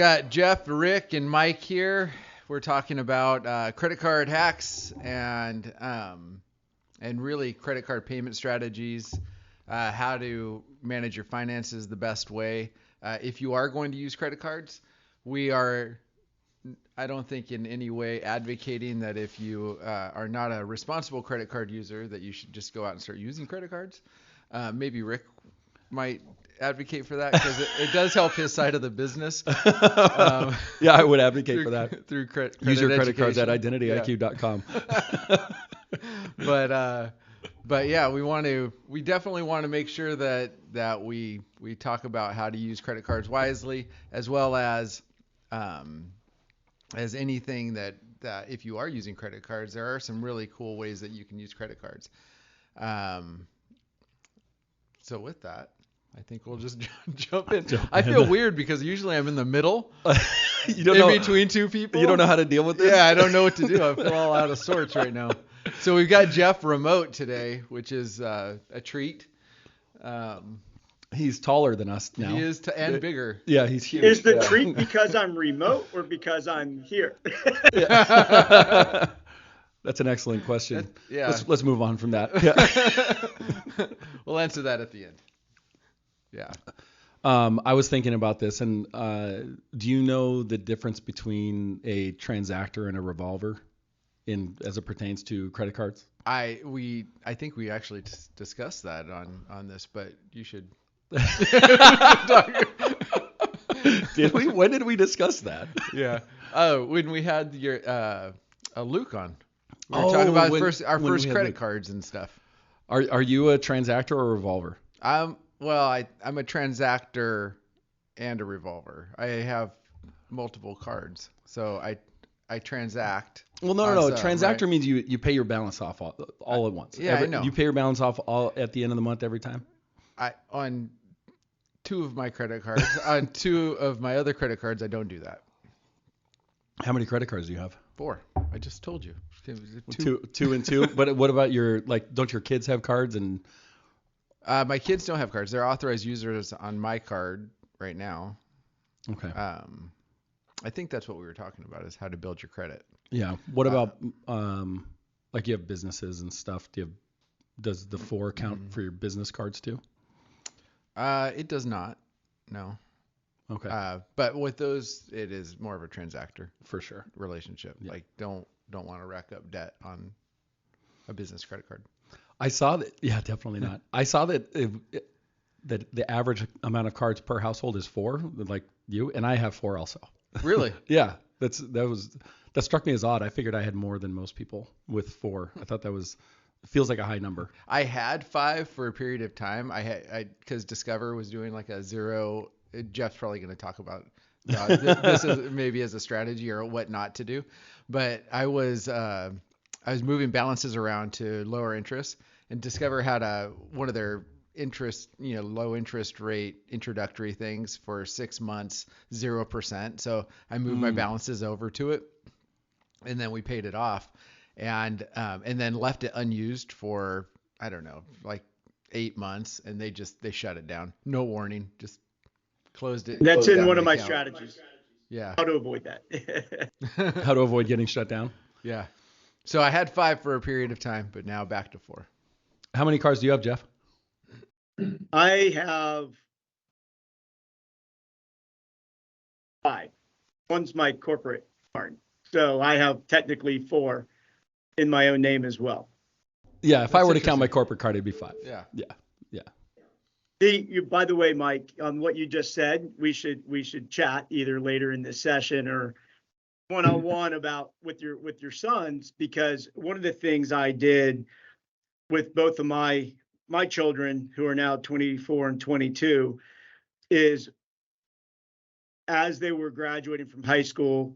got Jeff, Rick, and Mike here. We're talking about credit card hacks and really credit card payment strategies, how to manage your finances the best way. If you are going to use credit cards, I don't think in any way advocating that if you are not a responsible credit card user that you should just go out and start using credit cards. Maybe Rick might advocate for that because it does help his side of the business. Yeah, I would advocate for that. Through credit Use your credit cards at education. identityiq.com. But yeah, we definitely want to make sure that we talk about how to use credit cards wisely, as well as anything that if you are using credit cards, there are some really cool ways that you can use credit cards. So with that, I think we'll just jump in. I feel weird because usually I'm in the middle, between two people. You don't know how to deal with this? Yeah, I don't know what to do. I feel all out of sorts right now. So we've got Jeff remote today, which is a treat. He's taller than us now. He is, and bigger. Yeah, he's huge. Is the treat because I'm remote or because I'm here? That's an excellent question. Yeah. Let's move on from that. Yeah. We'll answer that at the end. Yeah. I was thinking about this, and do you know the difference between a transactor and a revolver as it pertains to credit cards? I think we actually discussed that on this, but you should. Did we? When did we discuss that? Yeah. Oh, when we had your Luke on. We were talking about our first credit cards and stuff. Are you a transactor or a revolver? Well, I'm a transactor and a revolver. I have multiple cards, so I transact. Well, no. Transactor means you pay your balance off all at once. Yeah, I know. You pay your balance off all at the end of the month every time? On two of my credit cards. On two of my other credit cards, I don't do that. How many credit cards do you have? 4. I just told you. Two and two. But what about don't your kids have cards? And my kids don't have cards. They're authorized users on my card right now. Okay. I think that's what we were talking about, is how to build your credit. Yeah. What about you have businesses and stuff? Does the 4 count for your business cards too? It does not. No. Okay. But with those, it is more of a transactor for sure relationship. Yeah. Like don't want to rack up debt on a business credit card. I saw that. Yeah, definitely not. I saw that that the average amount of cards per household is 4, like you, and I have 4 also. Really? Yeah. That struck me as odd. I figured I had more than most people with 4. I thought feels like a high number. I had 5 for a period of time. Because Discover was doing like a 0. Jeff's probably going to talk about this is maybe as a strategy or what not to do. But I was moving balances around to lower interest, and Discover had one of their low interest rate introductory things for 6 months, 0%. So I moved my balances over to it, and then we paid it off, and then left it unused for, I don't know, like 8 months, and they shut it down. No warning, just closed it. That's in one of my strategies. Yeah. How to avoid that. How to avoid getting shut down. Yeah. So I had 5 for a period of time, but now back to 4. How many cards do you have, Jeff? I have 5. One's my corporate card. So I have technically 4 in my own name as well. Yeah, if I were to count my corporate card, it'd be 5. Yeah. By the way, Mike, on what you just said, we should chat either later in this session or one-on-one about with your sons, because one of the things I did with both of my children, who are now 24 and 22, is as they were graduating from high school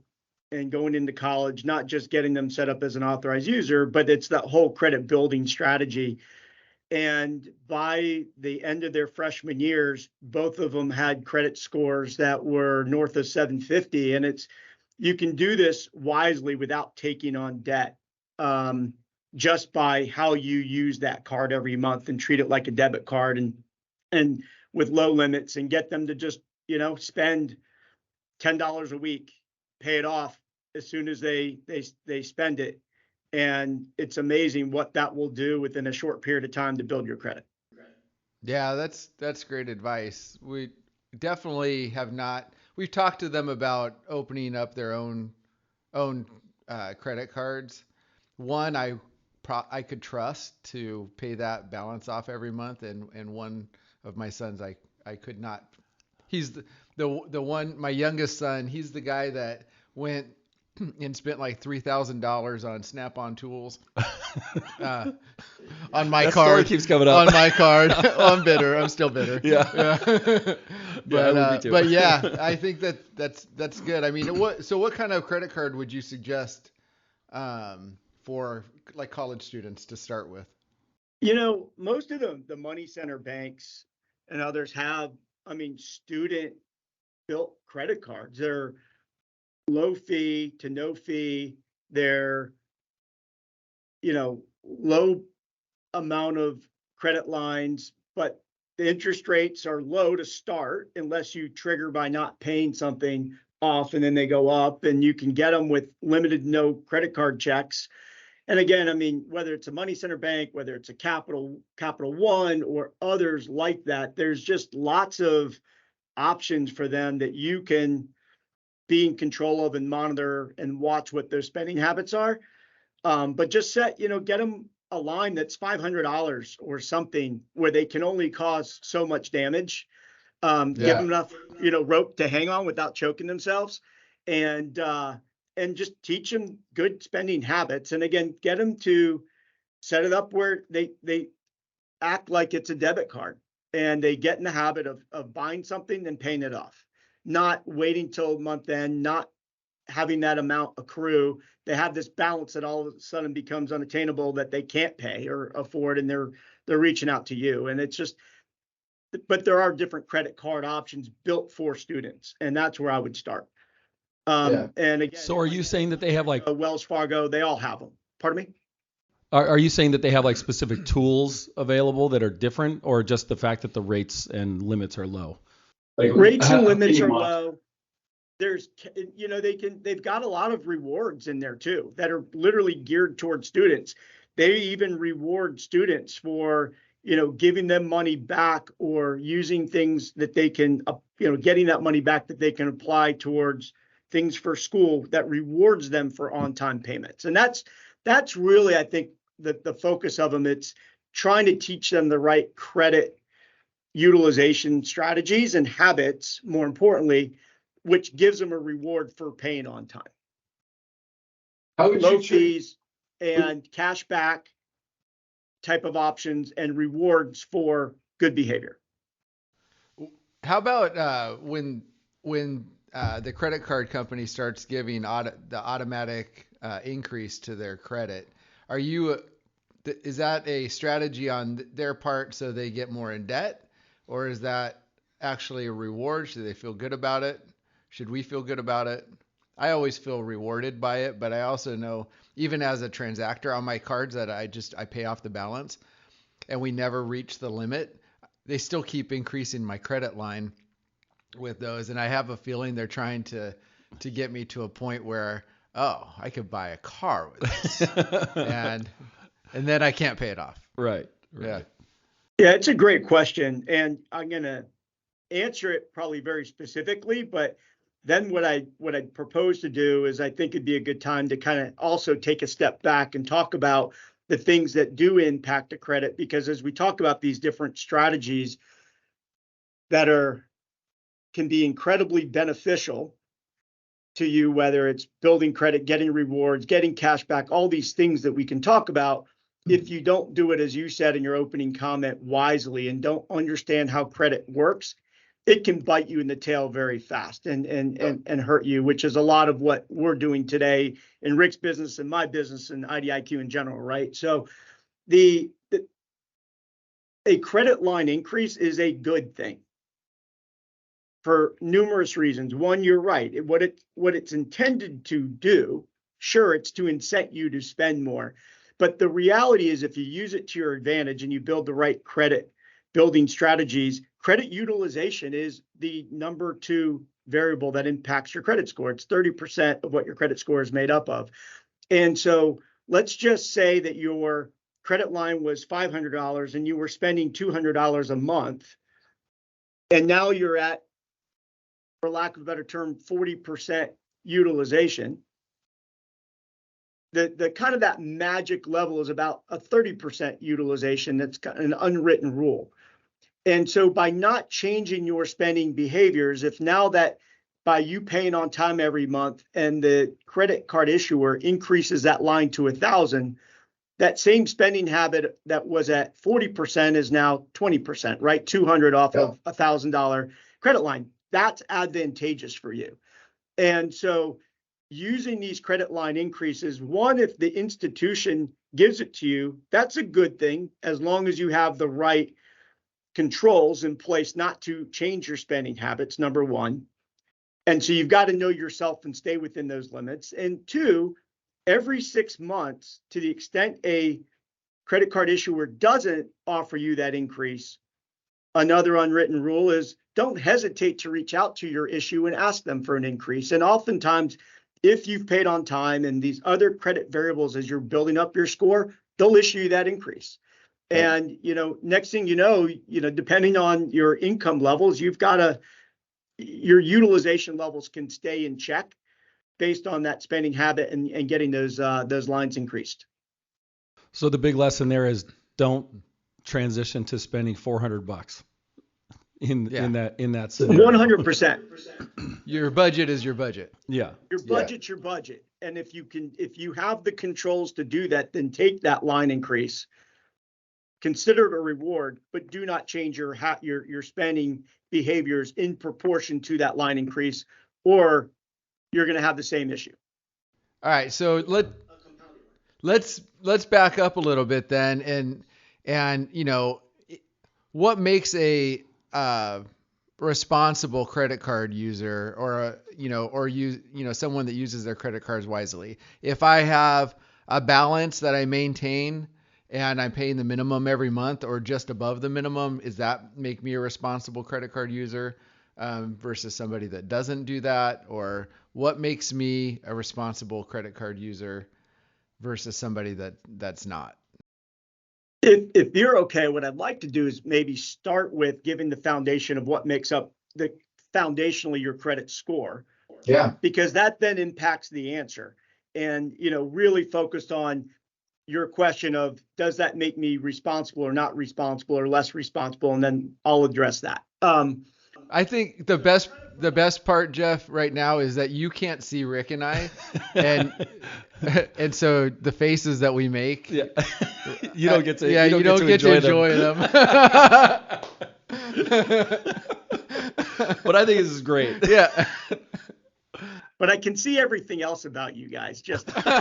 and going into college, not just getting them set up as an authorized user, but it's that whole credit building strategy. And by the end of their freshman years, both of them had credit scores that were north of 750. And you can do this wisely without taking on debt, just by how you use that card every month and treat it like a debit card and with low limits, and get them to just, spend $10 a week, pay it off as soon as they spend it. And it's amazing what that will do within a short period of time to build your credit. Yeah, that's great advice. We definitely have not. We've talked to them about opening up their own credit cards. One I could trust to pay that balance off every month, and one of my sons I could not. He's the one, my youngest son. He's the guy that went and spent like $3,000 on Snap-on tools on my That card. story keeps coming up. On my card. I'm bitter. I'm still bitter. Yeah. But yeah, I think that's good. I mean, what kind of credit card would you suggest for like college students to start with? Most of the money center banks and others have, student built credit cards. They're low fee to no fee. They're, low amount of credit lines, but the interest rates are low to start unless you trigger by not paying something off, and then they go up, and you can get them with limited no credit card checks. And again, whether it's a money center bank, whether it's a Capital One or others like that, there's just lots of options for them that you can be in control of and monitor and watch what their spending habits are. But just get them a line that's $500 or something where they can only cause so much damage. Give them enough, rope to hang on without choking themselves, and just teach them good spending habits. And again, get them to set it up where they act like it's a debit card, and they get in the habit of buying something and paying it off, not waiting till month end, not having that amount accrue. They have this balance that all of a sudden becomes unattainable, that they can't pay or afford, and they're reaching out to you. And it's just, but there are different credit card options built for students, and that's where I would start. And again, so are you saying that they have like Wells Fargo? They all have them. Pardon me? Are you saying that they have like specific tools available that are different, or just the fact that the rates and limits are low? Like, rates and limits are low. There's, they've got a lot of rewards in there too that are literally geared towards students. They even reward students for, giving them money back, or using things that they can, getting that money back that they can apply towards things for school that rewards them for on-time payments. And that's really, I think, the focus of them. It's trying to teach them the right credit utilization strategies and habits, more importantly, which gives them a reward for paying on time. Low fees and cash back type of options and rewards for good behavior. How about when the credit card company starts giving the automatic increase to their credit? Is that a strategy on their part so they get more in debt, or is that actually a reward? Should they feel good about it? Should we feel good about it? I always feel rewarded by it, but I also know, even as a transactor on my cards, that I pay off the balance and we never reach the limit. They still keep increasing my credit line with those. And I have a feeling they're trying to get me to a point where, I could buy a car with this. and then I can't pay it off. Right. Yeah. Yeah, it's a great question. And I'm going to answer it probably very specifically, but then what I'd propose to do is, I think it'd be a good time to kind of also take a step back and talk about the things that do impact the credit, because as we talk about these different strategies that can be incredibly beneficial to you, whether it's building credit, getting rewards, getting cash back, all these things that we can talk about, if you don't do it, as you said in your opening comment, wisely, and don't understand how credit works, it can bite you in the tail very fast and hurt you, which is a lot of what we're doing today in Rick's business and my business and IDIQ in general, right? So a credit line increase is a good thing for numerous reasons. One, you're right. What it's intended to do, sure, it's to incent you to spend more. But the reality is, if you use it to your advantage and you build the right credit building strategies, credit utilization is the number 2 variable that impacts your credit score. It's 30% of what your credit score is made up of. And so let's just say that your credit line was $500 and you were spending $200 a month. And now you're at, for lack of a better term, 40% utilization. The kind of that magic level is about a 30% utilization. That's an unwritten rule. And so by not changing your spending behaviors, if now that by you paying on time every month and the credit card issuer increases that line to 1,000, that same spending habit that was at 40% is now 20%, right? 200 off of $1,000 credit line. That's advantageous for you. And so using these credit line increases, one, if the institution gives it to you, that's a good thing, as long as you have the right controls in place not to change your spending habits, number one. And so you've got to know yourself and stay within those limits. And two, every 6 months, to the extent a credit card issuer doesn't offer you that increase, another unwritten rule is don't hesitate to reach out to your issue and ask them for an increase. And oftentimes, if you've paid on time and these other credit variables as you're building up your score, they'll issue you that increase. And, next thing you know, depending on your income levels, your utilization levels can stay in check based on that spending habit and getting those lines increased. So the big lesson there is don't transition to spending $400 in that scenario. 100%. Your budget is your budget. Yeah. Your budget's your budget. And if you have the controls to do that, then take that line increase. Consider it a reward, but do not change your spending behaviors in proportion to that line increase, or you're going to have the same issue. All right, so let's back up a little bit then, and what makes a responsible credit card user, or someone that uses their credit cards wisely. If I have a balance that I maintain and I'm paying the minimum every month or just above the minimum, does that make me a responsible credit card user versus somebody that doesn't do that? Or what makes me a responsible credit card user versus somebody that's not? If you're okay, what I'd like to do is maybe start with giving the foundation of what makes up foundationally your credit score. Yeah. Because that then impacts the answer. And, really focused on your question of, does that make me responsible or not responsible or less responsible? And then I'll address that. I think the best part, Jeff, right now is that you can't see Rick and I, and so the faces that we make, you don't get to, you don't get to enjoy them. But I think this is great. Yeah. But I can see everything else about you guys. Just that's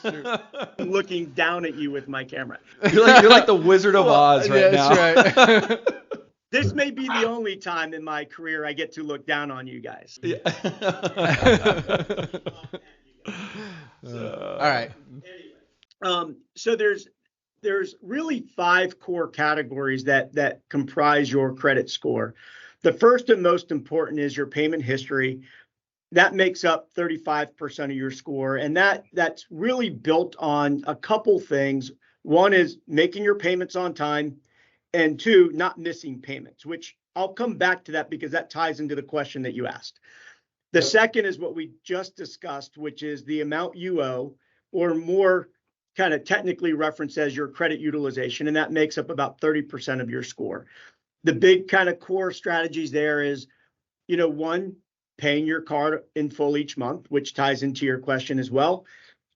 true. Looking down at you with my camera. You're like the Wizard of Oz right now. That's right. This may be the only time in my career I get to look down on you guys. Yeah. All right. So there's really 5 core categories that comprise your credit score. The first and most important is your payment history. That makes up 35% of your score. And that's really built on a couple things. One is making your payments on time, and 2, not missing payments, which I'll come back to that because that ties into the question that you asked. The second is what we just discussed, which is the amount you owe, or more kind of technically referenced as your credit utilization. And that makes up about 30% of your score. The big kind of core strategies there is, 1, paying your card in full each month, which ties into your question as well.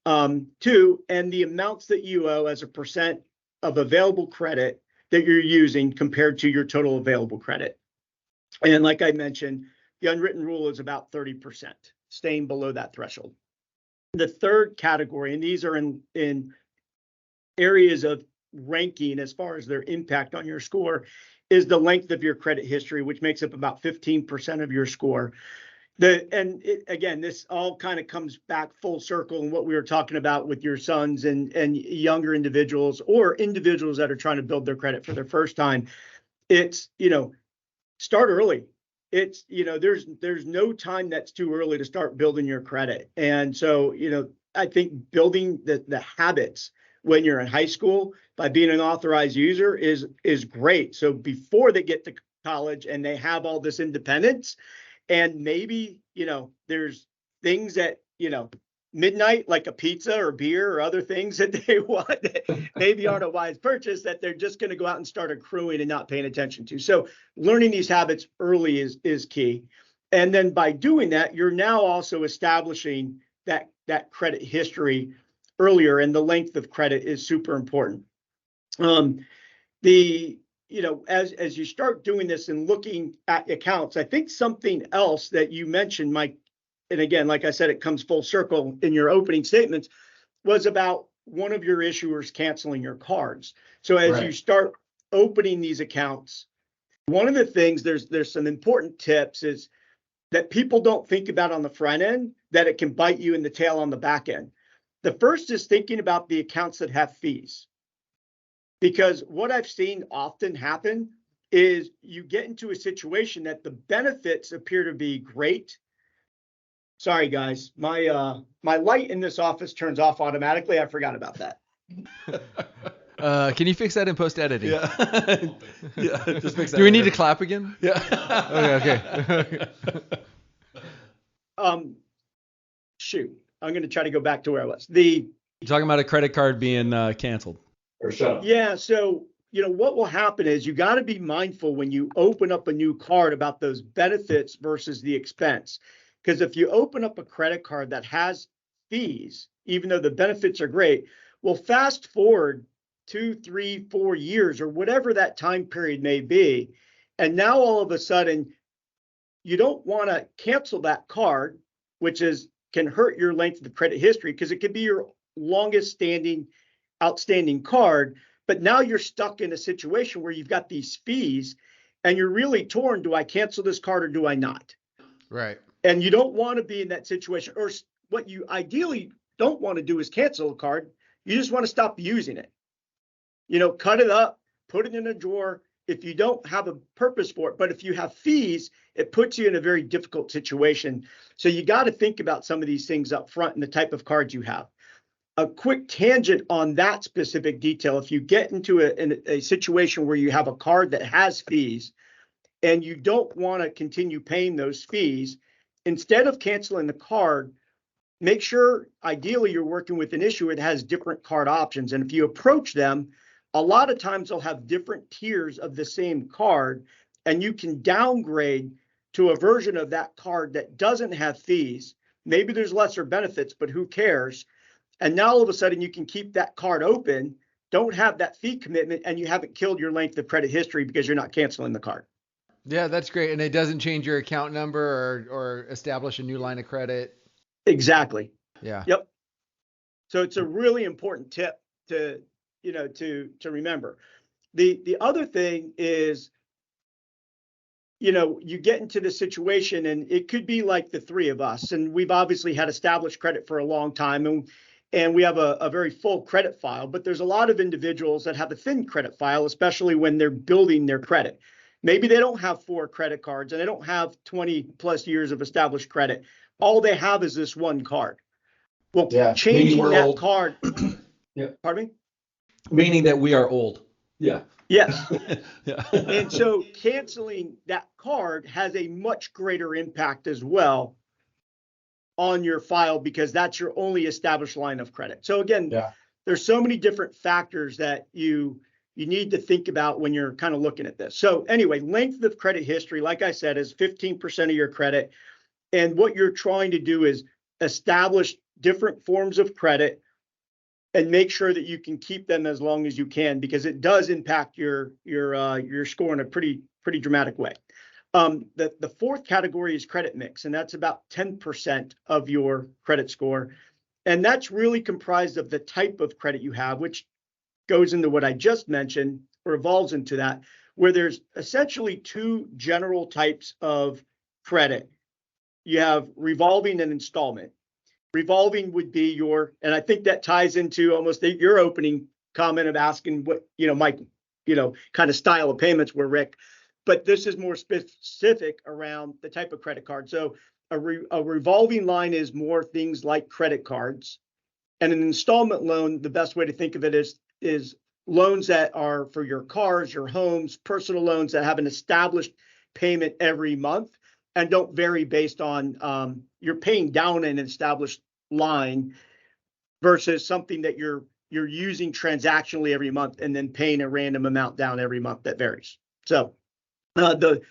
2, and the amounts that you owe as a percent of available credit that you're using compared to your total available credit. And like I mentioned, the unwritten rule is about 30%, staying below that threshold. The third category, and these are in areas of ranking as far as their impact on your score, is the length of your credit history, which makes up about 15% of your score. Again, this all kind of comes back full circle in what we were talking about with your sons and younger individuals, or individuals that are trying to build their credit for their first time. it's, start early. It's, there's no time that's too early to start building your credit. And so, I think building the habits when you're in high school by being an authorized user is great. So before they get to college and they have all this independence, and maybe, there's things that, midnight, like a pizza or beer or other things that they want that maybe aren't a wise purchase, that they're just going to go out and start accruing and not paying attention to. So learning these habits early is key. And then by doing that, you're now also establishing that credit history earlier, and the length of credit is super important. As you start doing this and looking at accounts, I think something else that you mentioned, Mike, and again, like I said, it comes full circle in your opening statements, was about one of your issuers canceling your cards. So as you start opening these accounts, one of the things, there's some important tips is that people don't think about on the front end, that it can bite you in the tail on the back end. The first is thinking about the accounts that have fees. Because what I've seen often happen is you get into a situation that the benefits appear to be great. Sorry, guys, my light in this office turns off automatically. I forgot about that. Can you fix that in post editing? Yeah. Just fix that. Do we need to clap again? Yeah. Okay. Shoot, I'm going to try to go back to where I was. You're talking about a credit card being canceled. Or shut up. Yeah. So, what will happen is you got to be mindful when you open up a new card about those benefits versus the expense. Because if you open up a credit card that has fees, even though the benefits are great, well, fast forward 2, 3, 4 years or whatever that time period may be. And now all of a sudden, you don't want to cancel that card, which can hurt your length of credit history, because it could be your longest outstanding card. But now you're stuck in a situation where you've got these fees and you're really torn. Do I cancel this card or do I not? Right. And you don't want to be in that situation. Or what you ideally don't want to do is cancel a card. You just want to stop using it. Cut it up, put it in a drawer if you don't have a purpose for it. But if you have fees, it puts you in a very difficult situation. So you got to think about some of these things up front and the type of cards you have. A quick tangent on that specific detail. If you get into a situation where you have a card that has fees and you don't want to continue paying those fees, instead of canceling the card, make sure ideally you're working with an issuer that has different card options. And if you approach them, a lot of times they'll have different tiers of the same card, and you can downgrade to a version of that card that doesn't have fees. Maybe there's lesser benefits, but who cares? And now all of a sudden you can keep that card open, don't have that fee commitment, and you haven't killed your length of credit history because you're not canceling the card. Yeah, that's great. And it doesn't change your account number or establish a new line of credit. Exactly. Yeah. Yep. So it's a really important tip to remember. The other thing is, you get into the situation, and it could be like the three of us, and we've obviously had established credit for a long time, and we have a very full credit file, but there's a lot of individuals that have a thin credit file, especially when they're building their credit. Maybe they don't have 4 credit cards and they don't have 20 plus years of established credit. All they have is this one card. Well, changing that old card. Yeah. Pardon me? Meaning that we are old. Yeah. Yes. Yeah. And so canceling that card has a much greater impact as well on your file, because that's your only established line of credit. So again, there's so many different factors that you need to think about when you're kind of looking at this. So anyway, length of credit history, like I said, is 15% of your credit. And what you're trying to do is establish different forms of credit and make sure that you can keep them as long as you can, because it does impact your score in a pretty dramatic way. The fourth category is credit mix, and that's about 10% of your credit score. And that's really comprised of the type of credit you have, which goes into what I just mentioned, or evolves into that, where there's essentially 2 general types of credit. You have revolving and installment. Revolving would be and I think that ties into almost your opening comment of asking what, Mike, kind of style of payments were, Rick. But this is more specific around the type of credit card. So a revolving line is more things like credit cards. And an installment loan, the best way to think of it is loans that are for your cars, your homes, personal loans that have an established payment every month and don't vary based on you're paying down an established line versus something that you're using transactionally every month and then paying a random amount down every month that varies. So the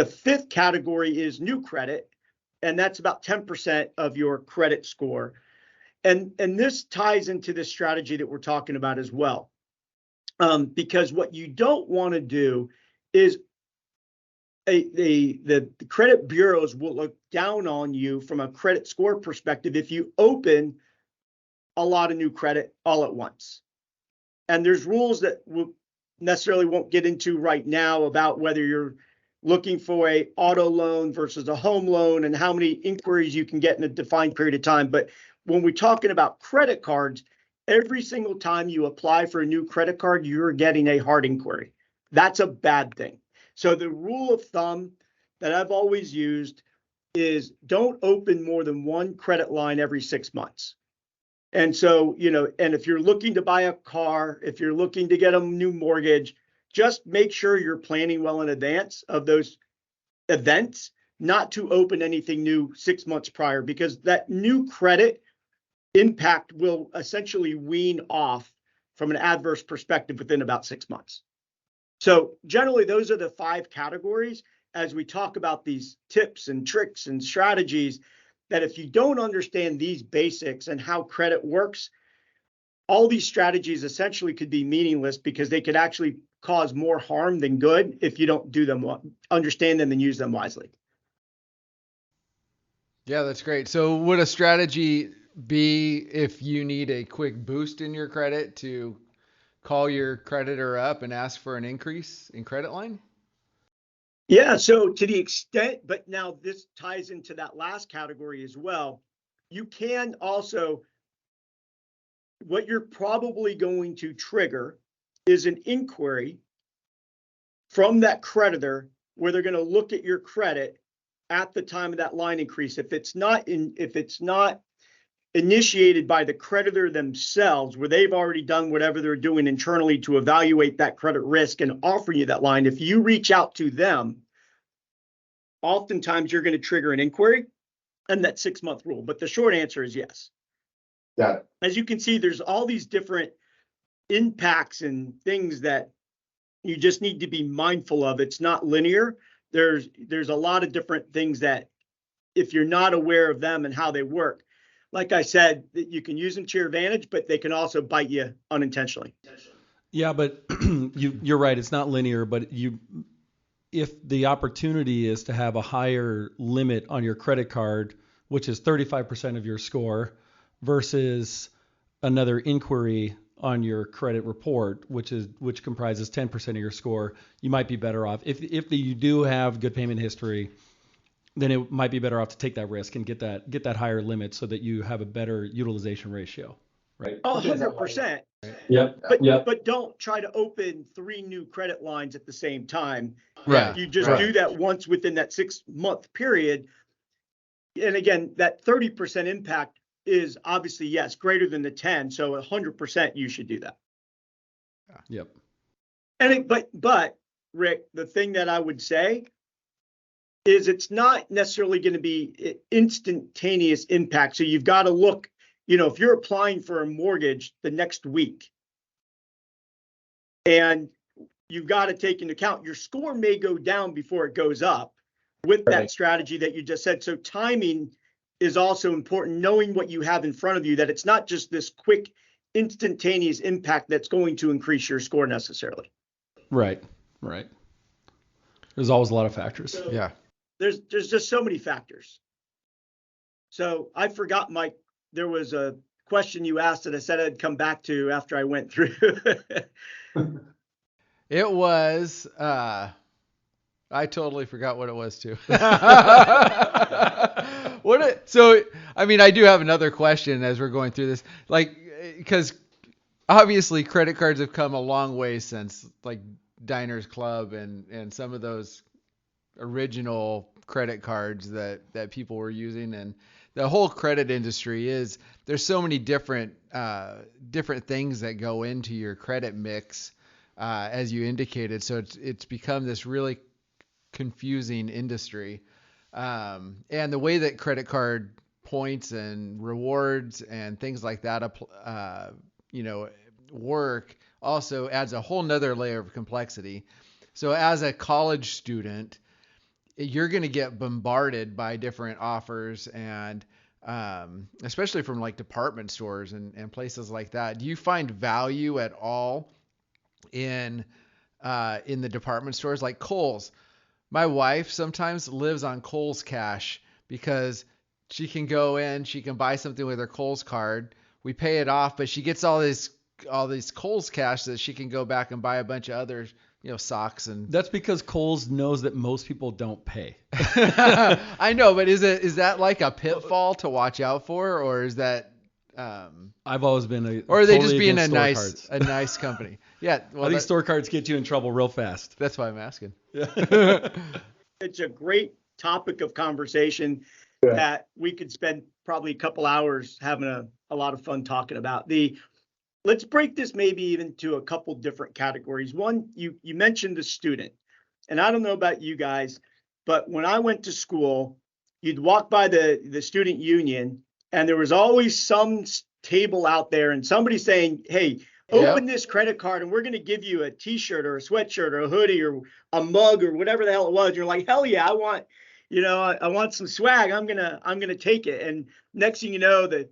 fifth category is new credit, and that's about 10% of your credit score. And this ties into this strategy that we're talking about as well. Because what you don't want to do is the credit bureaus will look down on you from a credit score perspective if you open a lot of new credit all at once. And there's rules that we necessarily won't get into right now about whether you're looking for a auto loan versus a home loan and how many inquiries you can get in a defined period of time. But when we're talking about credit cards, every single time you apply for a new credit card, you're getting a hard inquiry. That's a bad thing. So the rule of thumb that I've always used is don't open more than one credit line every 6 months. And so, and if you're looking to buy a car, if you're looking to get a new mortgage, just make sure you're planning well in advance of those events, not to open anything new 6 months prior, because that new credit impact will essentially wean off from an adverse perspective within about 6 months. So generally, those are the 5 categories as we talk about these tips and tricks and strategies that if you don't understand these basics and how credit works, all these strategies essentially could be meaningless because they could actually cause more harm than good if you don't do them, understand them and use them wisely. Yeah, that's great. So would a strategy be if you need a quick boost in your credit to call your creditor up and ask for an increase in credit line? Yeah, so to the extent, but now this ties into that last category as well. You can also, what you're probably going to trigger is an inquiry from that creditor where they're going to look at your credit at the time of that line increase. If it's not initiated by the creditor themselves, where they've already done whatever they're doing internally to evaluate that credit risk and offer you that line, if you reach out to them, oftentimes you're going to trigger an inquiry and that 6-month rule. But the short answer is yes. Yeah. As you can see, there's all these different impacts and things that you just need to be mindful of. It's not linear. There's a lot of different things that if you're not aware of them and how they work, like I said, that you can use them to your advantage, but they can also bite you unintentionally. Yeah, but you're right. It's not linear, but if the opportunity is to have a higher limit on your credit card, which is 35% of your score, versus another inquiry on your credit report, which comprises 10% of your score, you might be better off. If you do have good payment history, then it might be better off to take that risk and get that higher limit so that you have a better utilization ratio, right? Oh, 100%. Yep. But don't try to open 3 new credit lines at the same time. Right. You just do that once within that 6-month period. And again, that 30% impact is obviously, yes, greater than the 10. So 100% you should do that. Yep. And but Rick, the thing that I would say is it's not necessarily going to be instantaneous impact. So you've got to look, if you're applying for a mortgage the next week and you've got to take into account your score may go down before it goes up with that strategy that you just said. So timing is also important, knowing what you have in front of you, that it's not just this quick instantaneous impact that's going to increase your score necessarily. Right. There's always a lot of factors. Yeah. There's just so many factors. So I forgot, Mike, there was a question you asked that I said I'd come back to after I went through. It was, I totally forgot what it was too. So, I mean, I do have another question as we're going through this, because obviously credit cards have come a long way since like Diners Club and some of those original credit cards that people were using. And the whole credit industry is, there's so many different things that go into your credit mix, as you indicated. So it's become this really confusing industry. And the way that credit card points and rewards and things like that, work also adds a whole nother layer of complexity. So as a college student, you're going to get bombarded by different offers, and especially from like department stores and places like that. Do you find value at all in the department stores like Kohl's? My wife sometimes lives on Kohl's Cash because she can go in, she can buy something with her Kohl's card. We pay it off, but she gets all these Kohl's Cash that she can go back and buy a bunch of other, socks and. That's because Kohl's knows that most people don't pay. I know, but is that like a pitfall to watch out for, or is that? I've always been or are they totally just being a against nice company? Yeah, well, I think store cards get you in trouble real fast. That's why I'm asking. It's a great topic of conversation that we could spend probably a couple hours having a lot of fun talking about. Let's break this maybe even to a couple different categories. One, you mentioned the student, and I don't know about you guys, but when I went to school, you'd walk by the student union, and there was always some table out there and somebody saying, hey, open this credit card and we're going to give you a t-shirt or a sweatshirt or a hoodie or a mug or whatever the hell it was. You're like, hell yeah, I want some swag. I'm going to take it. And next thing you know, the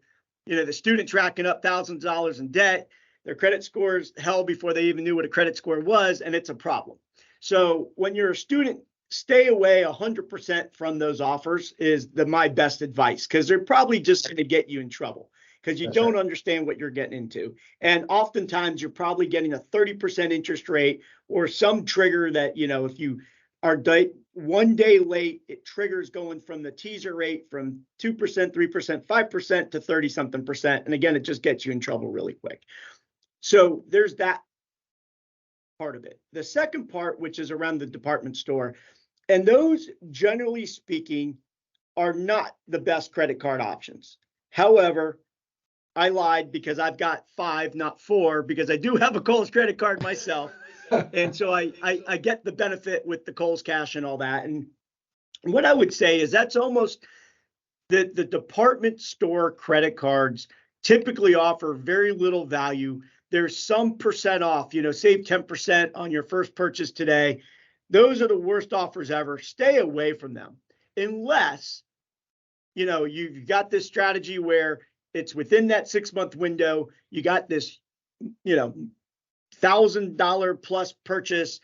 student's racking up thousands of dollars in debt. Their credit scores hell before they even knew what a credit score was. And it's a problem. So when you're a student, stay away 100% from those offers is my best advice, because they're probably just going to get you in trouble because you don't understand what you're getting into. And oftentimes you're probably getting a 30% interest rate or some trigger that, if you are 1 day late, it triggers going from the teaser rate from 2%, 3%, 5% to 30 something percent. And again, it just gets you in trouble really quick. So there's that part of it. The second part, which is around the department store, and those, generally speaking, are not the best credit card options. However, I lied because I've got 5, not 4, because I do have a Kohl's credit card myself. And so I get the benefit with the Kohl's Cash and all that. And what I would say is that's almost the department store credit cards typically offer very little value. There's some percent off, save 10% on your first purchase today. Those are the worst offers ever. Stay away from them unless, you've got this strategy where it's within that 6-month window. You got this, $1,000 plus purchase,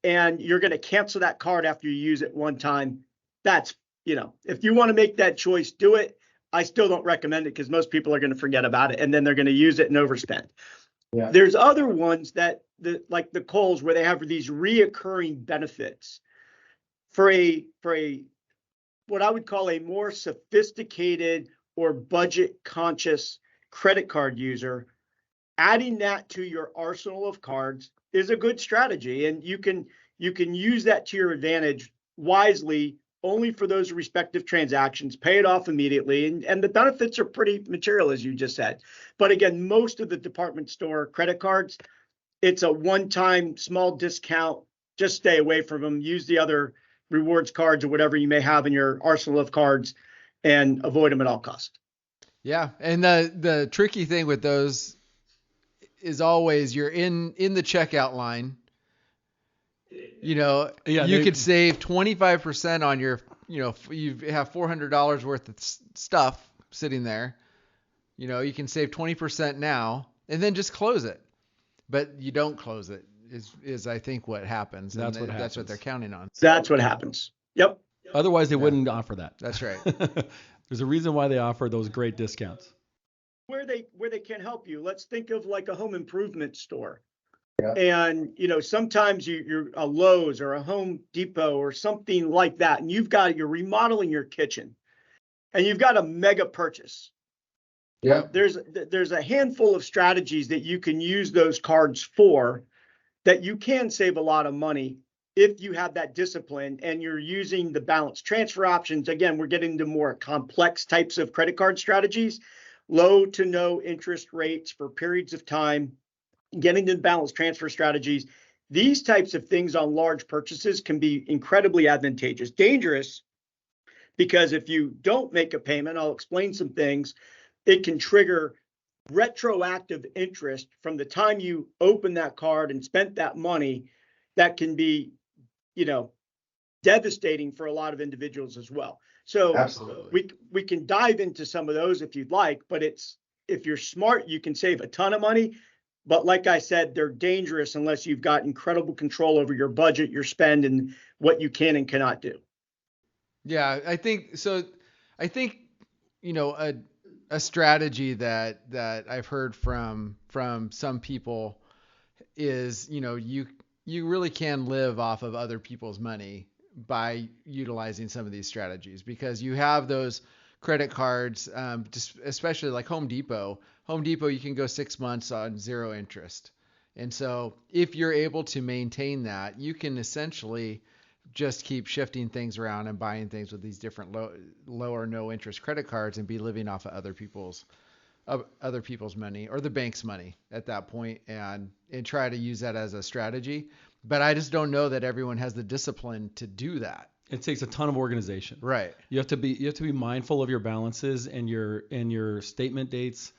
and you're going to cancel that card after you use it one time. That's, if you want to make that choice, do it. I still don't recommend it because most people are going to forget about it and then they're going to use it and overspend. Yeah. There's other ones like the Kohl's, where they have these reoccurring benefits for a what I would call a more sophisticated or budget conscious credit card user. Adding that to your arsenal of cards is a good strategy, and you can use that to your advantage wisely only for those respective transactions. Pay it off immediately, and the benefits are pretty material, as you just said. But again, most of the department store credit cards, it's a one-time small discount. Just stay away from them. Use the other rewards cards or whatever you may have in your arsenal of cards and avoid them at all costs. Yeah, and the tricky thing with those is always you're in the checkout line. You could save 25% on your, you have $400 worth of stuff sitting there. You can save 20% now and then just close it. But you don't close it is I think what happens. That's what they're counting on. That's what happens. Yep. Otherwise they wouldn't offer that. That's right. There's a reason why they offer those great discounts. Where they can help you. Let's think of like a home improvement store. Yeah. And, sometimes you're a Lowe's or a Home Depot or something like that. And you're remodeling your kitchen and you've got a mega purchase. Yep. There's a handful of strategies that you can use those cards for that you can save a lot of money if you have that discipline and you're using the balance transfer options. Again, we're getting into more complex types of credit card strategies, low to no interest rates for periods of time, getting to the balance transfer strategies. These types of things on large purchases can be incredibly advantageous. Dangerous because if you don't make a payment, I'll explain some things, it can trigger retroactive interest from the time you open that card and spent that money. That can be, devastating for a lot of individuals as well. So Absolutely. we can dive into some of those if you'd like, but if you're smart, you can save a ton of money. But like I said, they're dangerous unless you've got incredible control over your budget, your spend, and what you can and cannot do. Yeah, I think so. I think, a strategy that I've heard from some people is, you really can live off of other people's money by utilizing some of these strategies, because you have those credit cards, just especially like Home Depot. You can go 6 months on 0 interest. And so if you're able to maintain that, you can essentially just keep shifting things around and buying things with these different low or no interest credit cards and be living off of other people's money or the bank's money at that point, and try to use that as a strategy. But I just don't know that everyone has the discipline to do that. It takes a ton of organization. Right. You have to be mindful of your balances and your statement dates,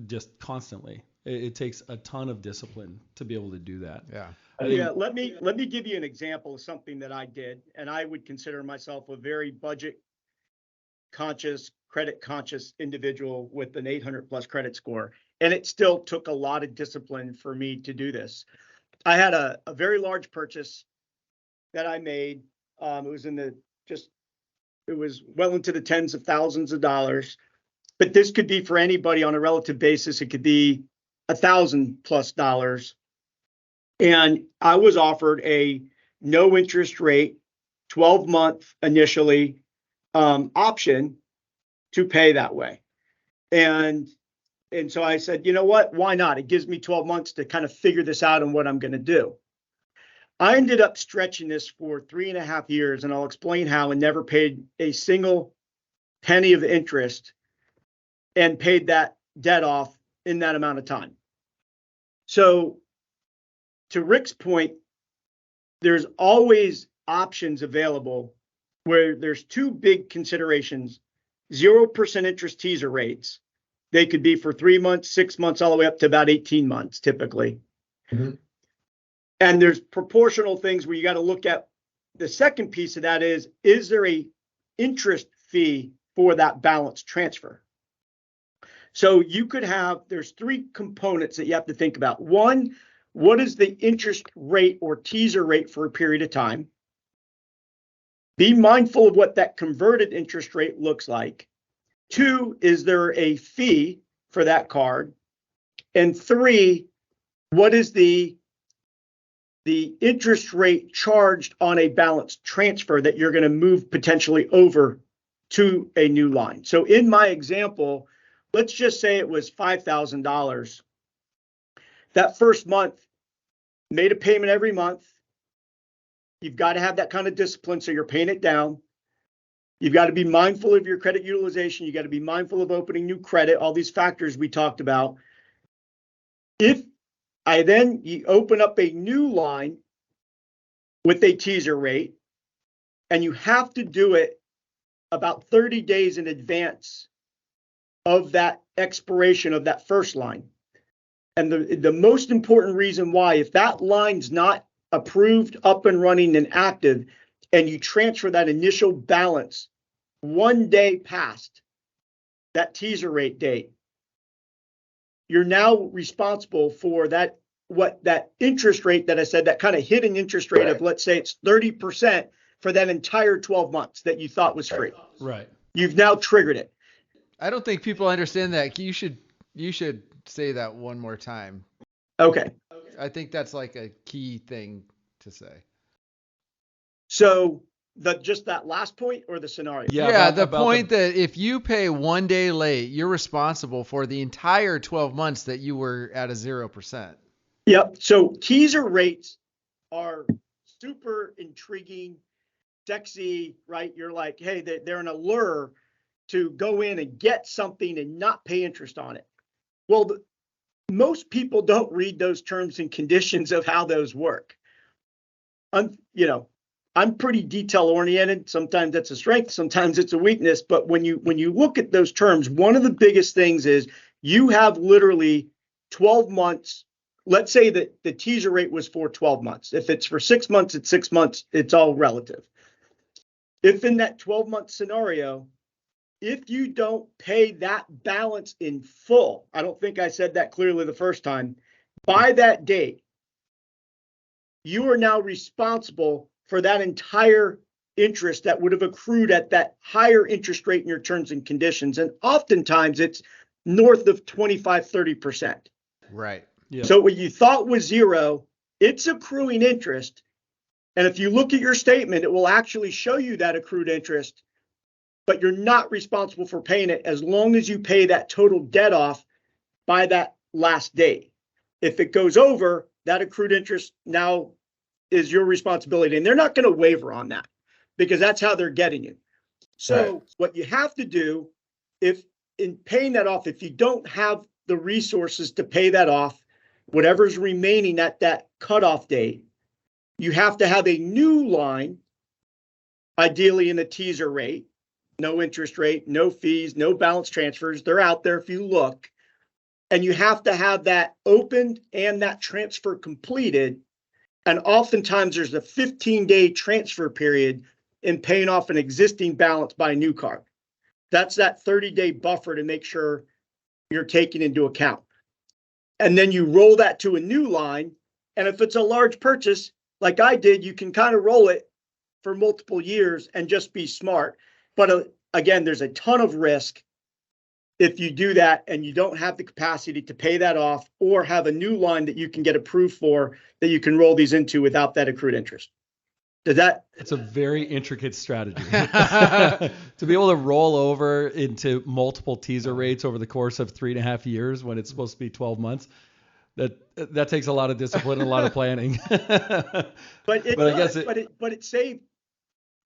just constantly. It takes a ton of discipline to be able to do that. Yeah. Yeah, let me give you an example of something that I did, and I would consider myself a very budget conscious, credit conscious individual with an 800 plus credit score. And it still took a lot of discipline for me to do this. I had a very large purchase that I made. It was well into the tens of thousands of dollars, but this could be for anybody on a relative basis. It could be $1,000+. And I was offered a no interest rate, 12-month initially option to pay that way. And so I said, you know what? Why not? It gives me 12 months to kind of figure this out and what I'm going to do. I ended up stretching this for 3.5 years, and I'll explain how, and never paid a single penny of interest and paid that debt off in that amount of time. So to Rick's point, there's always options available where there's two big considerations: 0% interest teaser rates. They could be for 3 months, 6 months, all the way up to about 18 months typically. Mm-hmm. And there's proportional things where you got to look at. The second piece of that is there a interest fee for that balance transfer? So you could have, there's 3 components that you have to think about. One, what is the interest rate or teaser rate for a period of time? Be mindful of what that converted interest rate looks like. 2, is there a fee for that card? And 3, what is the interest rate charged on a balance transfer that you're going to move potentially over to a new line? So in my example, let's just say it was $5,000. That first month, made a payment every month. You've got to have that kind of discipline so you're paying it down. You've got to be mindful of your credit utilization. You got to be mindful of opening new credit, all these factors we talked about. If you open up a new line with a teaser rate, and you have to do it about 30 days in advance of that expiration of that first line. And the most important reason why, if that line's not approved, up and running and active, and you transfer that initial balance 1 day past that teaser rate date, you're now responsible for that interest rate that I said, that kind of hidden interest rate of, let's say it's 30% for that entire 12 months that you thought was free. Right. You've now triggered it. I don't think people understand that. You should say that one more time. Okay. I think that's like a key thing to say. So just that last point or the scenario? Yeah, the point that if you pay 1 day late, you're responsible for the entire 12 months that you were at a 0%. Yep. So teaser rates are super intriguing, sexy, right? You're like, hey, they're an allure to go in and get something and not pay interest on it. Well, most people don't read those terms and conditions of how those work. I'm pretty detail oriented. Sometimes that's a strength, sometimes it's a weakness. But when you look at those terms, one of the biggest things is you have literally 12 months. Let's say that the teaser rate was for 12 months. If it's for 6 months, it's 6 months. It's all relative. If in that 12-month scenario, if you don't pay that balance in full, I don't think I said that clearly the first time, by that date, you are now responsible for that entire interest that would have accrued at that higher interest rate in your terms and conditions. And oftentimes it's north of 25, 30%. Right. Yep. So what you thought was zero, it's accruing interest. And if you look at your statement, it will actually show you that accrued interest, but you're not responsible for paying it as long as you pay that total debt off by that last date. If it goes over, that accrued interest now is your responsibility. And they're not going to waver on that because that's how they're getting you. So Right. what you have to do, if in paying that off, if you don't have the resources to pay that off, whatever's remaining at that cutoff date, you have to have a new line, ideally in a teaser rate, no interest rate, no fees, no balance transfers. They're out there if you look. And you have to have that opened and that transfer completed. And oftentimes there's a 15-day transfer period in paying off an existing balance by a new card. That's that 30-day buffer to make sure you're taking into account. And then you roll that to a new line. And if it's a large purchase, like I did, you can kind of roll it for multiple years and just be smart. But again, there's a ton of risk if you do that and you don't have the capacity to pay that off or have a new line that you can get approved for that you can roll these into without that accrued interest. It's a very intricate strategy to be able to roll over into multiple teaser rates over the course of 3.5 years when it's supposed to be 12 months. That takes a lot of discipline and a lot of planning. But it saved.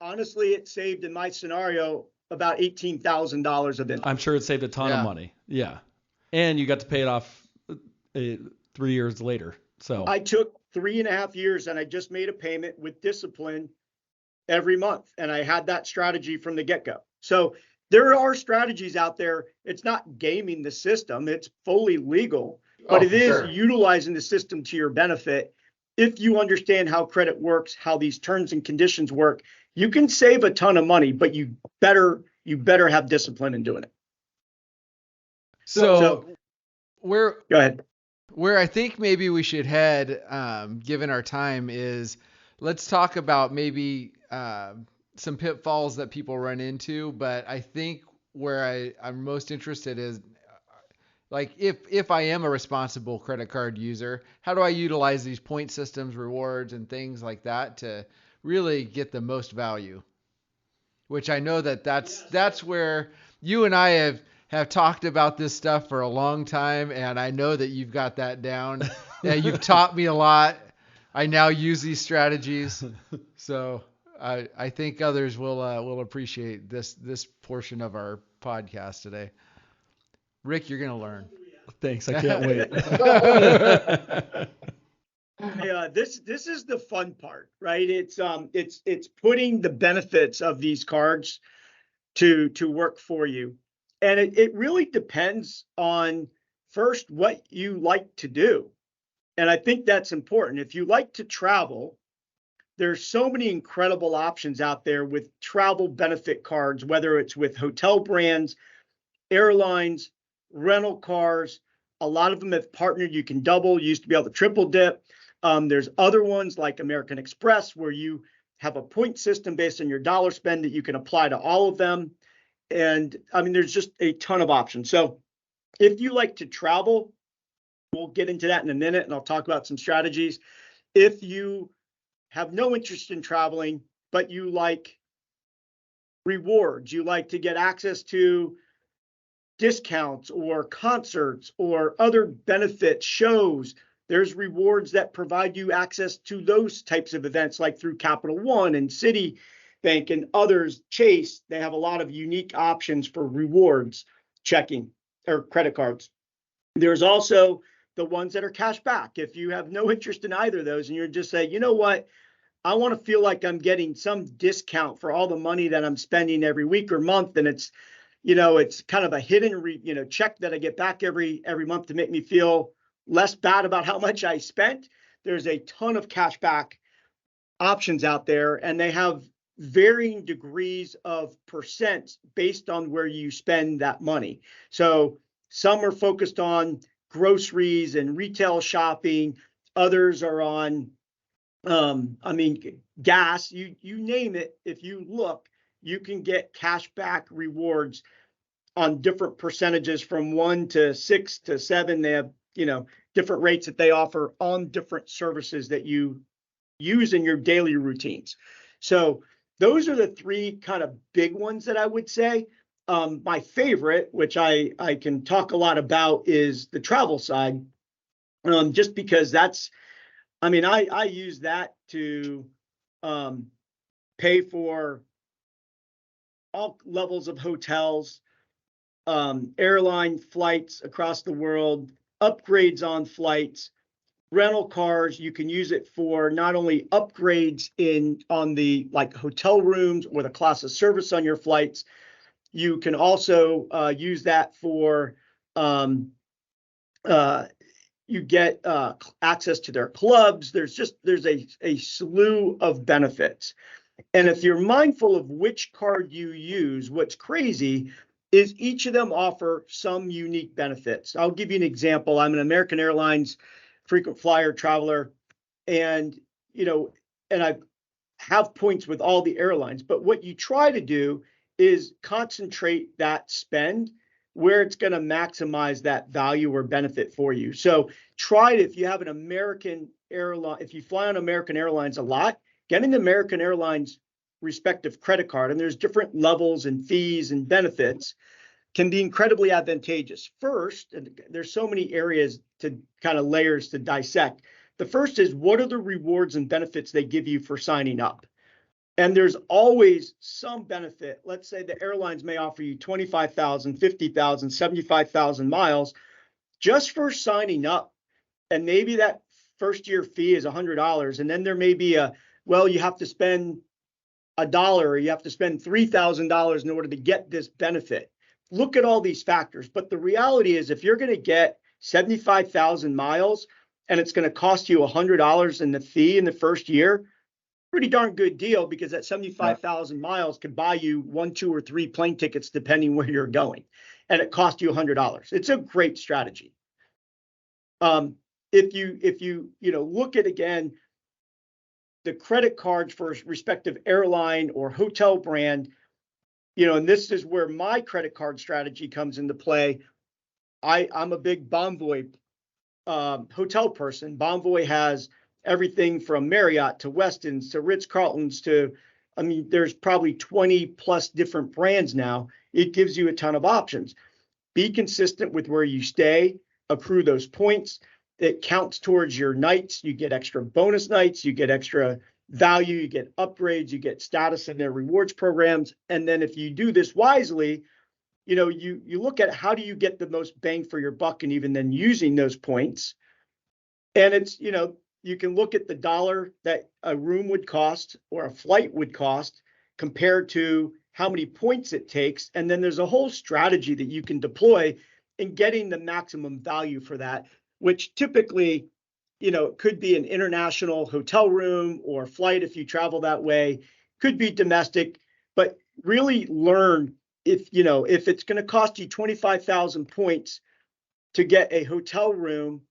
Honestly, it saved in my scenario about $18,000 of interest. I'm sure it saved a ton of money. Yeah, and you got to pay it off 3 years later. So I took 3.5 years and I just made a payment with discipline every month. And I had that strategy from the get-go. So there are strategies out there. It's not gaming the system. It's fully legal, but it is utilizing the system to your benefit. If you understand how credit works, how these terms and conditions work, you can save a ton of money, but you better have discipline in doing it. So go ahead. Where I think maybe we should head, given our time, is let's talk about maybe some pitfalls that people run into. But I think where I'm most interested is, like, if I am a responsible credit card user, how do I utilize these point systems, rewards, and things like that to really get the most value? Which I know that's where you and I have talked about this stuff for a long time, and I know that you've got that down. And you've taught me a lot. I now use these strategies, so I think others will appreciate this portion of our podcast today. Rick, you're gonna learn. Thanks. I can't wait. This is the fun part, right? It's putting the benefits of these cards to work for you. And it really depends on, first, what you like to do. And I think that's important. If you like to travel, there's so many incredible options out there with travel benefit cards, whether it's with hotel brands, airlines, rental cars. A lot of them have partnered. You can double. You used to be able to triple dip. There's other ones like American Express where you have a point system based on your dollar spend that you can apply to all of them. And I mean, there's just a ton of options. So if you like to travel, we'll get into that in a minute and I'll talk about some strategies. If you have no interest in traveling, but you like rewards. You like to get access to discounts or concerts or other benefits, shows. There's rewards that provide you access to those types of events, like through Capital One and Citibank and others. Chase, they have a lot of unique options for rewards checking or credit cards. There's also the ones that are cash back. If you have no interest in either of those and you're just saying, you know what, I want to feel like I'm getting some discount for all the money that I'm spending every week or month, and it's kind of a hidden check that I get back every month to make me feel less bad about how much I spent. There's a ton of cash back options out there, and they have varying degrees of percents based on where you spend that money. So some are focused on groceries and retail shopping. Others are on, gas. You name it. If you look, you can get cash back rewards on different percentages from 1 to 6 to 7. They have, different rates that they offer on different services that you use in your daily routines. So those are the three kind of big ones that I would say. My favorite, which I can talk a lot about, is the travel side, just because that's, I use that to pay for all levels of hotels, airline flights across the world, upgrades on flights, rental cars. You can use it for not only upgrades on the like hotel rooms or the class of service on your flights. You can also use that for you get access to their clubs. There's a slew of benefits. And if you're mindful of which card you use, what's crazy is each of them offer some unique benefits. I'll give you an example. I'm an American Airlines frequent flyer traveler, and I have points with all the airlines. But what you try to do is concentrate that spend where it's going to maximize that value or benefit for you. So try it. If you have an American airline, if you fly on American Airlines a lot, getting the American Airlines respective credit card, and there's different levels and fees and benefits, can be incredibly advantageous. First, and there's so many areas to kind of layers to dissect. The first is, what are the rewards and benefits they give you for signing up? And there's always some benefit. Let's say the airlines may offer you 25,000, 50,000, 75,000 miles just for signing up. And maybe that first year fee is $100. And then there may be you have to spend $1 or you have to spend $3,000 in order to get this benefit. Look at all these factors. But the reality is, if you're going to get 75,000 miles and it's going to cost you $100 in the fee in the first year, pretty darn good deal, because that 75,000 miles could buy you 1, 2, or 3 plane tickets depending where you're going, and it cost you $100. It's a great strategy. If you look at, again, the credit cards for a respective airline or hotel brand, and this is where my credit card strategy comes into play. I'm a big Bonvoy hotel person. Bonvoy has everything from Marriott to Westin's to Ritz-Carlton's to, there's probably 20 plus different brands now. It gives you a ton of options. Be consistent with where you stay, accrue those points. It counts towards your nights. You get extra bonus nights, you get extra value, you get upgrades, you get status in their rewards programs. And then if you do this wisely, you look at how do you get the most bang for your buck, and even then using those points. And it's, you can look at the dollar that a room would cost or a flight would cost compared to how many points it takes. And then there's a whole strategy that you can deploy in getting the maximum value for that, which typically, it could be an international hotel room or flight if you travel that way, could be domestic, but really learn if it's going to cost you 25,000 points to get a hotel room,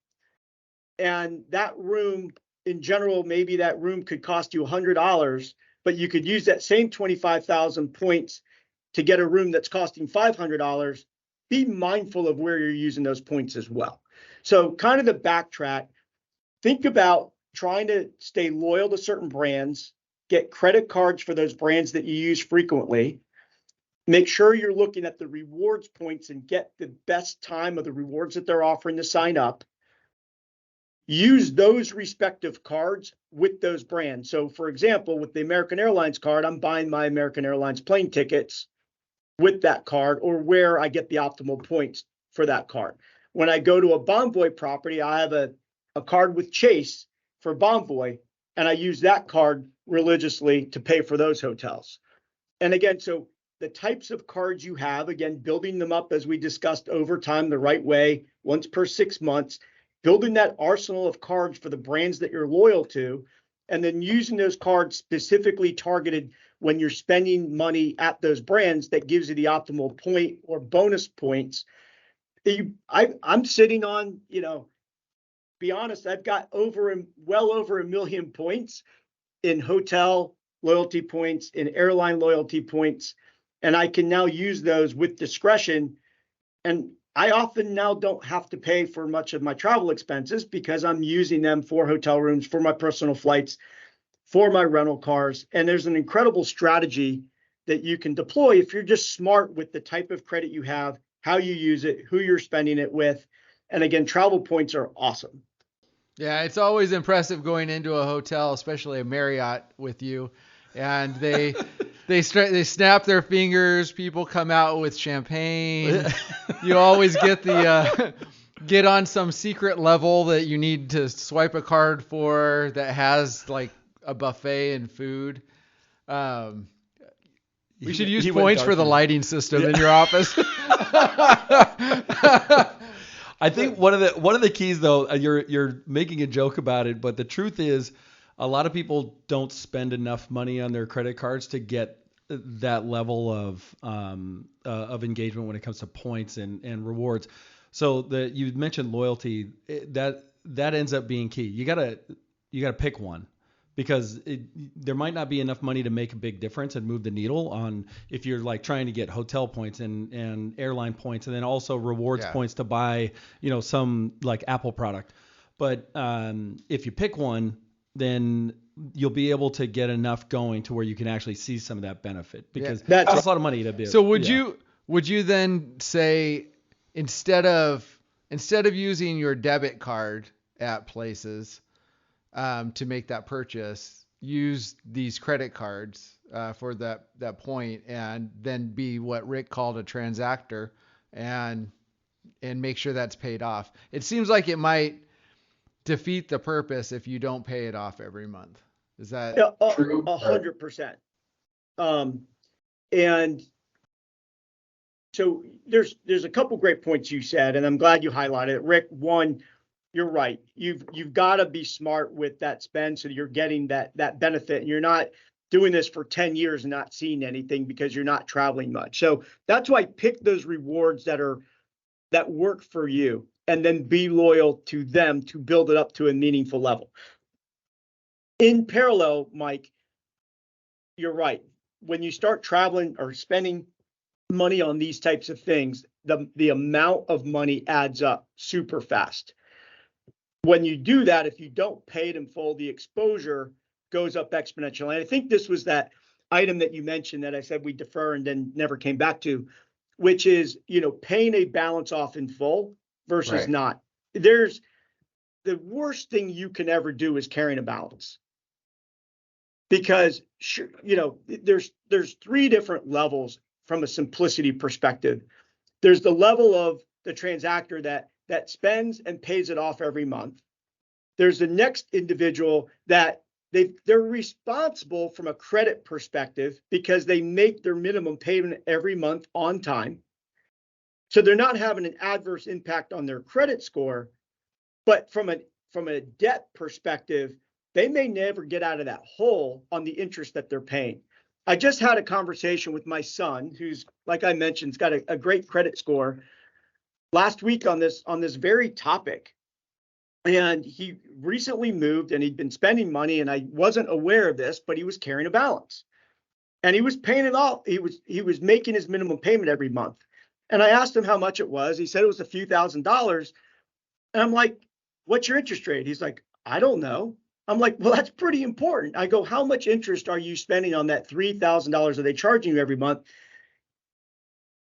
and that room in general, maybe that room could cost you $100, but you could use that same 25,000 points to get a room that's costing $500. Be mindful of where you're using those points as well. So kind of the backtrack, think about trying to stay loyal to certain brands, get credit cards for those brands that you use frequently. Make sure you're looking at the rewards points and get the best time of the rewards that they're offering to sign up. Use those respective cards with those brands. So for example, with the American Airlines card, I'm buying my American Airlines plane tickets with that card, or where I get the optimal points for that card. When I go to a Bonvoy property, I have a card with Chase for Bonvoy, and I use that card religiously to pay for those hotels. And again, so the types of cards you have, again, building them up as we discussed over time the right way, once per 6 months, building that arsenal of cards for the brands that you're loyal to, and then using those cards specifically targeted when you're spending money at those brands that gives you the optimal point or bonus points. I'm sitting on, be honest, I've got well over 1 million points in hotel loyalty points, in airline loyalty points, and I can now use those with discretion. And I often now don't have to pay for much of my travel expenses because I'm using them for hotel rooms, for my personal flights, for my rental cars. And there's an incredible strategy that you can deploy if you're just smart with the type of credit you have, how you use it, who you're spending it with. And again, travel points are awesome. Yeah, it's always impressive going into a hotel, especially a Marriott with you, and they snap their fingers. People come out with champagne. You always get get on some secret level that you need to swipe a card for that has like a buffet and food. We should use points for the lighting system in your office. I think one of the keys, though, you're making a joke about it, but the truth is, a lot of people don't spend enough money on their credit cards to get that level of engagement when it comes to points and rewards. So you mentioned loyalty, that ends up being key. You gotta pick one, because there might not be enough money to make a big difference and move the needle on if you're like trying to get hotel points and airline points, and then also rewards points to buy, some like Apple product. But if you pick one, then you'll be able to get enough going to where you can actually see some of that benefit, because that's a lot of money to be. So would you then say, instead of using your debit card at places to make that purchase, use these credit cards for that point, and then be what Rick called a transactor, and make sure that's paid off? It seems like it might defeat the purpose if you don't pay it off every month. Is that true? 100%. And so there's a couple great points you said, and I'm glad you highlighted it, Rick. One, you're right. You've got to be smart with that spend so that you're getting that benefit, and you're not doing this for 10 years and not seeing anything because you're not traveling much. So that's why pick those rewards that work for you, and then be loyal to them to build it up to a meaningful level. In parallel, Mike, you're right. When you start traveling or spending money on these types of things, the amount of money adds up super fast. When you do that, if you don't pay it in full, the exposure goes up exponentially. And I think this was that item that you mentioned that I said we defer and then never came back to, which is, paying a balance off in full versus not. There's the worst thing you can ever do is carrying a balance, because there's 3 different levels from a simplicity perspective. There's the level of the transactor that spends and pays it off every month. There's the next individual that they're responsible from a credit perspective because they make their minimum payment every month on time. So they're not having an adverse impact on their credit score, but from a debt perspective, they may never get out of that hole on the interest that they're paying. I just had a conversation with my son, who's, like I mentioned, has got a great credit score, last week on this very topic. And he recently moved, and he'd been spending money, and I wasn't aware of this, but he was carrying a balance, and he was paying it off. He was making his minimum payment every month. And I asked him how much it was. He said it was a few $1,000s. And I'm like, what's your interest rate? He's like, I don't know. I'm like, well, that's pretty important. I go, how much interest are you spending on that $3,000 that they charging you every month?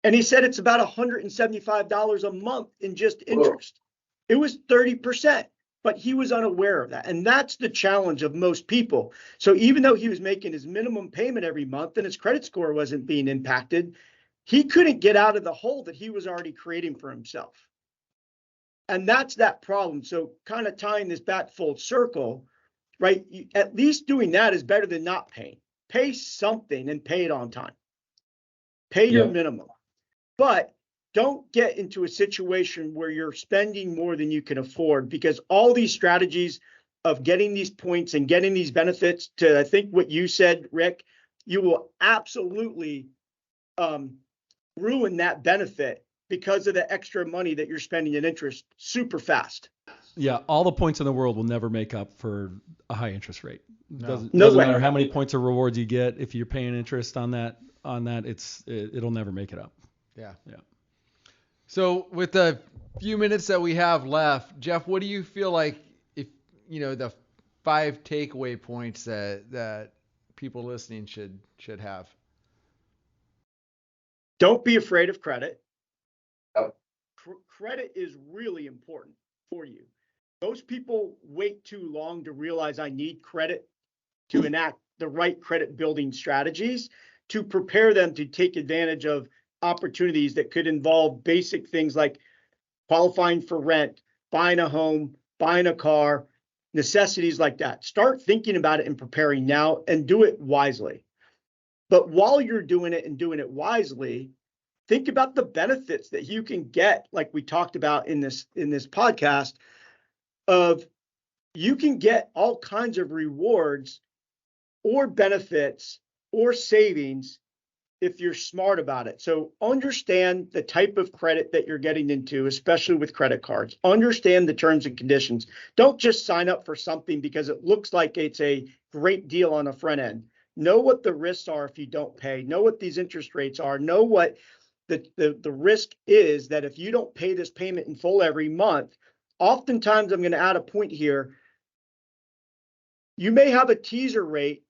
And he said it's about $175 a month in just interest. It was 30%, but he was unaware of that. And that's the challenge of most people. So even though he was making his minimum payment every month and his credit score wasn't being impacted, he couldn't get out of the hole that he was already creating for himself. And that's that problem. So kind of tying this back full circle, right? At least doing that is better than not paying. Pay something and pay it on time. Pay your minimum. But don't get into a situation where you're spending more than you can afford, because all these strategies of getting these points and getting these benefits to, I think what you said, Rick, you will absolutely ruin that benefit because of the extra money that you're spending in interest super fast. Yeah, all the points in the world will never make up for a high interest rate. Doesn't way. matter how many points or rewards you get. If you're paying interest on that, it'll never make it up. Yeah. Yeah. So with the few minutes that we have left, Jeff, what do you feel like, if the 5 takeaway points that people listening should have? Don't be afraid of credit. Credit is really important for you. Most people wait too long to realize I need credit to enact the right credit building strategies to prepare them to take advantage of opportunities that could involve basic things like qualifying for rent, buying a home, buying a car, necessities like that. Start thinking about it and preparing now, and do it wisely. But while you're doing it and doing it wisely, think about the benefits that you can get, like we talked about in this podcast, of you can get all kinds of rewards or benefits or savings if you're smart about it. So understand the type of credit that you're getting into, especially with credit cards. Understand the terms and conditions. Don't just sign up for something because it looks like it's a great deal on the front end. Know what the risks are if you don't pay. Know what these interest rates are. Know what the risk is that if you don't pay this payment in full every month. Oftentimes, I'm going to add a point here. You may have a teaser rate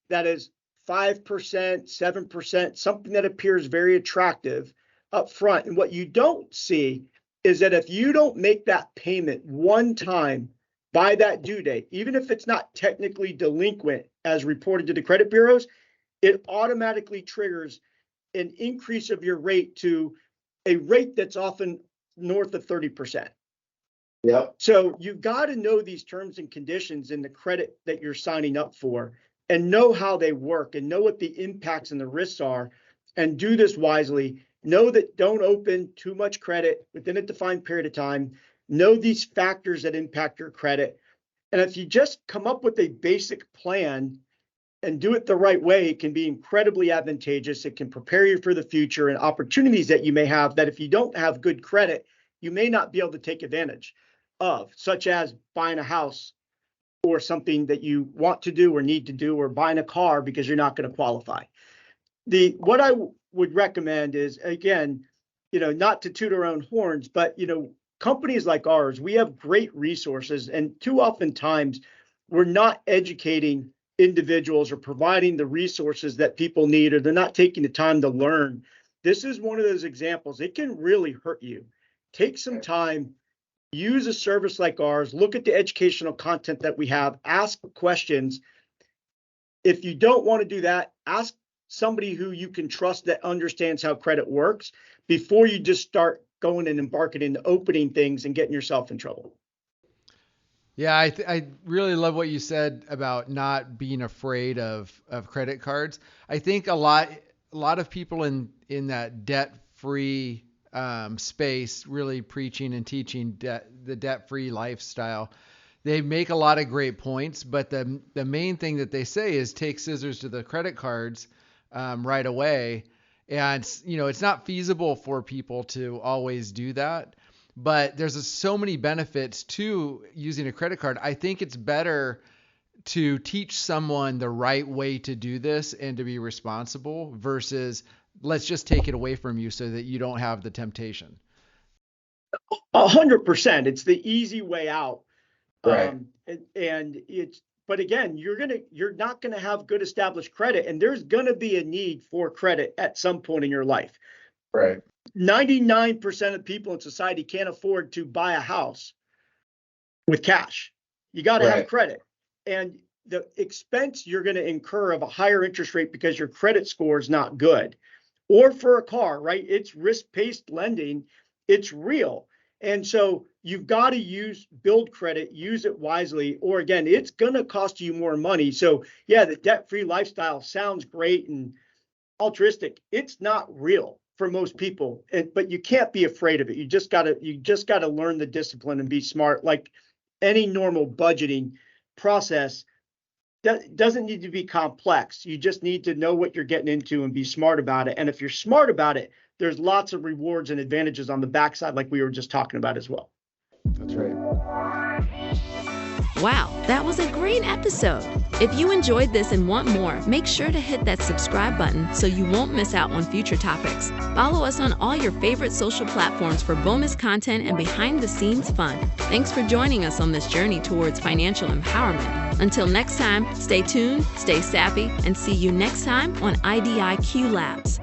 that is 5%, 7%, something that appears very attractive up front. And what you don't see is that if you don't make that payment one time by that due date, even if it's not technically delinquent as reported to the credit bureaus, it automatically triggers an increase of your rate to a rate that's often north of 30%. Yep. So you've got to know these terms and conditions in the credit that you're signing up for, and know how they work, and know what the impacts and the risks are, and do this wisely. Know that don't open too much credit within a defined period of time. Know these factors that impact your credit. And if you just come up with a basic plan and do it the right way, it can be incredibly advantageous. It can prepare you for the future and opportunities that you may have that if you don't have good credit, you may not be able to take advantage of, such as buying a house or something that you want to do or need to do, or buying a car because you're not going to qualify. What I would recommend is, again, not to toot our own horns, but, companies like ours, we have great resources, and too often times we're not educating individuals or providing the resources that people need, or they're not taking the time to learn. This is one of those examples. It can really hurt you. Take some time, use a service like ours, look at the educational content that we have, ask questions. If you don't want to do that, ask somebody who you can trust that understands how credit works before you just start going and embarking into opening things and getting yourself in trouble. Yeah, I really love what you said about not being afraid of credit cards. I think a lot of people in that debt-free space, really preaching and teaching the debt-free lifestyle, they make a lot of great points, but the main thing that they say is take scissors to the credit cards right away. And it's not feasible for people to always do that, but there's so many benefits to using a credit card. I think it's better to teach someone the right way to do this and to be responsible versus let's just take it away from you so that you don't have the temptation. 100%. It's the easy way out. Right. But again, you're not going to have good established credit, and there's going to be a need for credit at some point in your life. Right. 99% of people in society can't afford to buy a house with cash. You got to have credit. And the expense you're going to incur of a higher interest rate because your credit score is not good, or for a car, right? It's risk-based lending. It's real. And so you've got to build credit, use it wisely, or again, it's going to cost you more money. So yeah, the debt-free lifestyle sounds great and altruistic. It's not real for most people, but you can't be afraid of it. You just got to learn the discipline and be smart. Like any normal budgeting process, that doesn't need to be complex. You just need to know what you're getting into and be smart about it. And if you're smart about it, there's lots of rewards and advantages on the backside, like we were just talking about as well. That's right. Wow, that was a great episode. If you enjoyed this and want more, make sure to hit that subscribe button so you won't miss out on future topics. Follow us on all your favorite social platforms for bonus content and behind-the-scenes fun. Thanks for joining us on this journey towards financial empowerment. Until next time, stay tuned, stay savvy, and see you next time on IDIQ Labs.